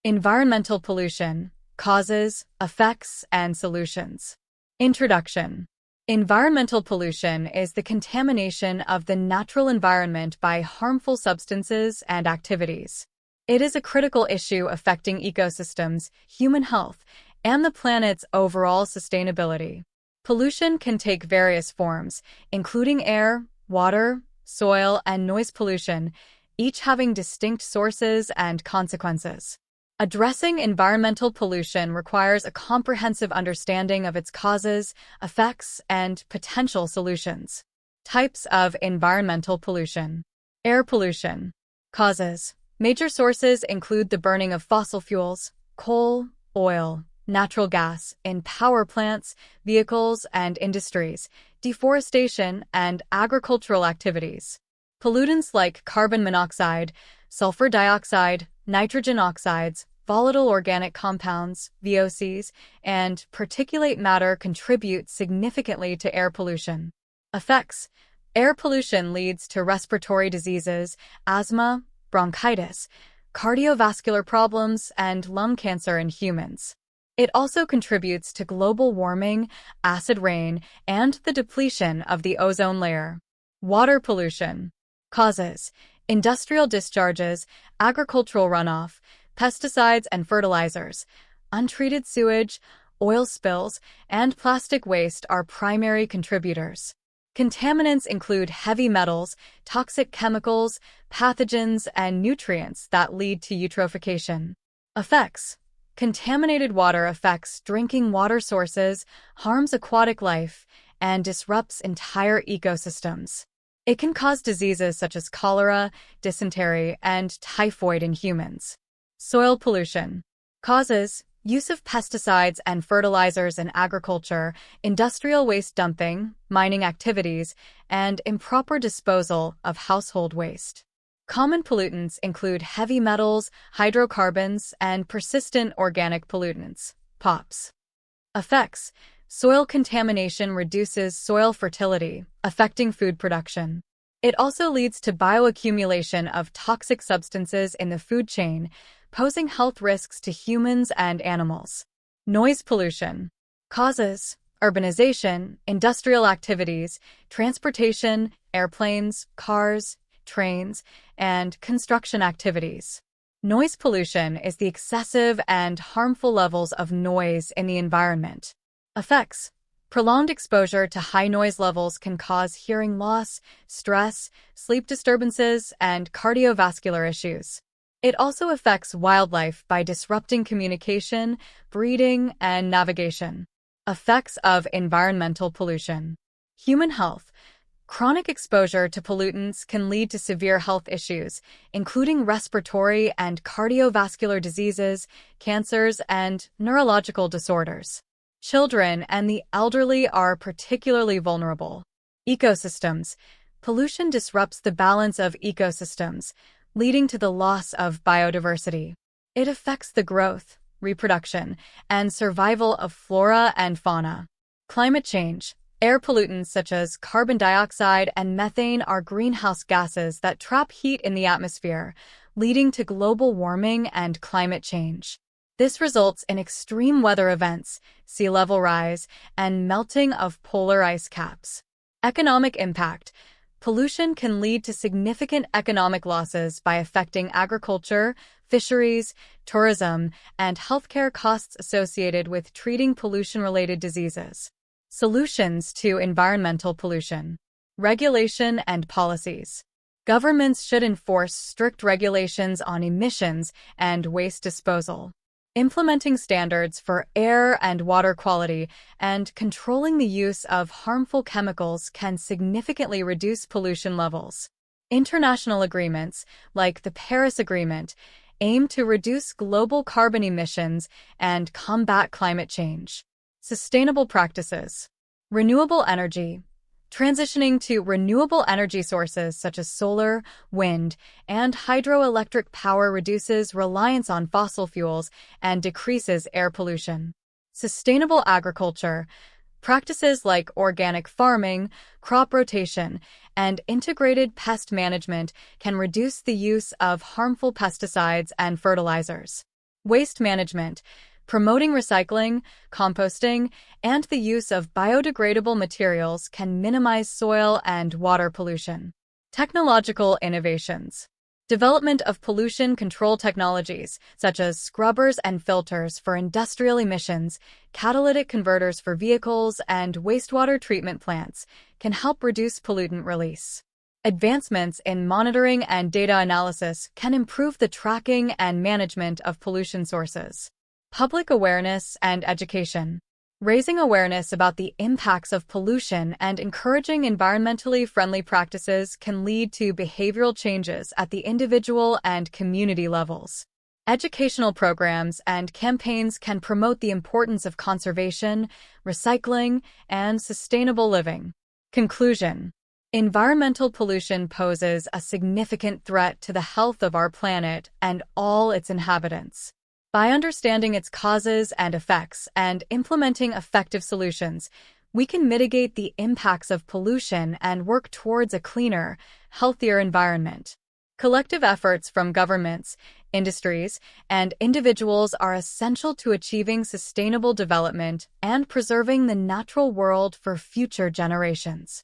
Environmental pollution, causes, effects, and solutions. Introduction. Environmental pollution is the contamination of the natural environment by harmful substances and activities. It is a critical issue affecting ecosystems, human health, and the planet's overall sustainability. Pollution can take various forms, including air, water, soil, and noise pollution, each having distinct sources and consequences. Addressing environmental pollution requires a comprehensive understanding of its causes, effects, and potential solutions. Types of environmental pollution. Air pollution. Causes. Major sources include the burning of fossil fuels, coal, oil, natural gas in power plants, vehicles and industries, deforestation, and agricultural activities. Pollutants like carbon monoxide, sulfur dioxide, nitrogen oxides, volatile organic compounds, VOCs, and particulate matter contribute significantly to air pollution. Effects. Air pollution leads to respiratory diseases, asthma, bronchitis, cardiovascular problems, and lung cancer in humans. It also contributes to global warming, acid rain, and the depletion of the ozone layer. Water pollution. Causes. Industrial discharges, agricultural runoff, pesticides and fertilizers, untreated sewage, oil spills, and plastic waste are primary contributors. Contaminants include heavy metals, toxic chemicals, pathogens, and nutrients that lead to eutrophication. Effects. Contaminated water affects drinking water sources, harms aquatic life, and disrupts entire ecosystems. It can cause diseases such as cholera, dysentery, and typhoid in humans. Soil pollution. Causes. Use of pesticides and fertilizers in agriculture, industrial waste dumping, mining activities, and improper disposal of household waste. Common pollutants include heavy metals, hydrocarbons, and persistent organic pollutants, POPs. Effects. Soil contamination reduces soil fertility, affecting food production. It also leads to bioaccumulation of toxic substances in the food chain, posing health risks to humans and animals. Noise pollution. Causes. Urbanization, industrial activities, transportation, airplanes, cars, trains, and construction activities. Noise pollution is the excessive and harmful levels of noise in the environment. Effects. Prolonged exposure to high noise levels can cause hearing loss, stress, sleep disturbances, and cardiovascular issues. It also affects wildlife by disrupting communication, breeding, and navigation. Effects of environmental pollution. Human health. Chronic exposure to pollutants can lead to severe health issues, including respiratory and cardiovascular diseases, cancers, and neurological disorders. Children and the elderly are particularly vulnerable. Ecosystems. Pollution disrupts the balance of ecosystems, leading to the loss of biodiversity. It affects the growth, reproduction, and survival of flora and fauna. Climate change. Air pollutants such as carbon dioxide and methane are greenhouse gases that trap heat in the atmosphere, leading to global warming and climate change. This results in extreme weather events, sea level rise, and melting of polar ice caps. Economic impact. Pollution can lead to significant economic losses by affecting agriculture, fisheries, tourism, and healthcare costs associated with treating pollution-related diseases. Solutions to environmental pollution. Regulation and policies. Governments should enforce strict regulations on emissions and waste disposal. Implementing standards for air and water quality and controlling the use of harmful chemicals can significantly reduce pollution levels. International agreements, like the Paris Agreement, aim to reduce global carbon emissions and combat climate change. Sustainable practices. Renewable energy. Transitioning to renewable energy sources such as solar, wind, and hydroelectric power reduces reliance on fossil fuels and decreases air pollution. Sustainable agriculture. Practices like organic farming, crop rotation, and integrated pest management can reduce the use of harmful pesticides and fertilizers. Waste management, promoting recycling, composting, and the use of biodegradable materials can minimize soil and water pollution. Technological innovations. Development of pollution control technologies, such as scrubbers and filters for industrial emissions, catalytic converters for vehicles, and wastewater treatment plants, can help reduce pollutant release. Advancements in monitoring and data analysis can improve the tracking and management of pollution sources. Public awareness and education. Raising awareness about the impacts of pollution and encouraging environmentally friendly practices can lead to behavioral changes at the individual and community levels. Educational programs and campaigns can promote the importance of conservation, recycling, and sustainable living. Conclusion. Environmental pollution poses a significant threat to the health of our planet and all its inhabitants. By understanding its causes and effects and implementing effective solutions, we can mitigate the impacts of pollution and work towards a cleaner, healthier environment. Collective efforts from governments, industries, and individuals are essential to achieving sustainable development and preserving the natural world for future generations.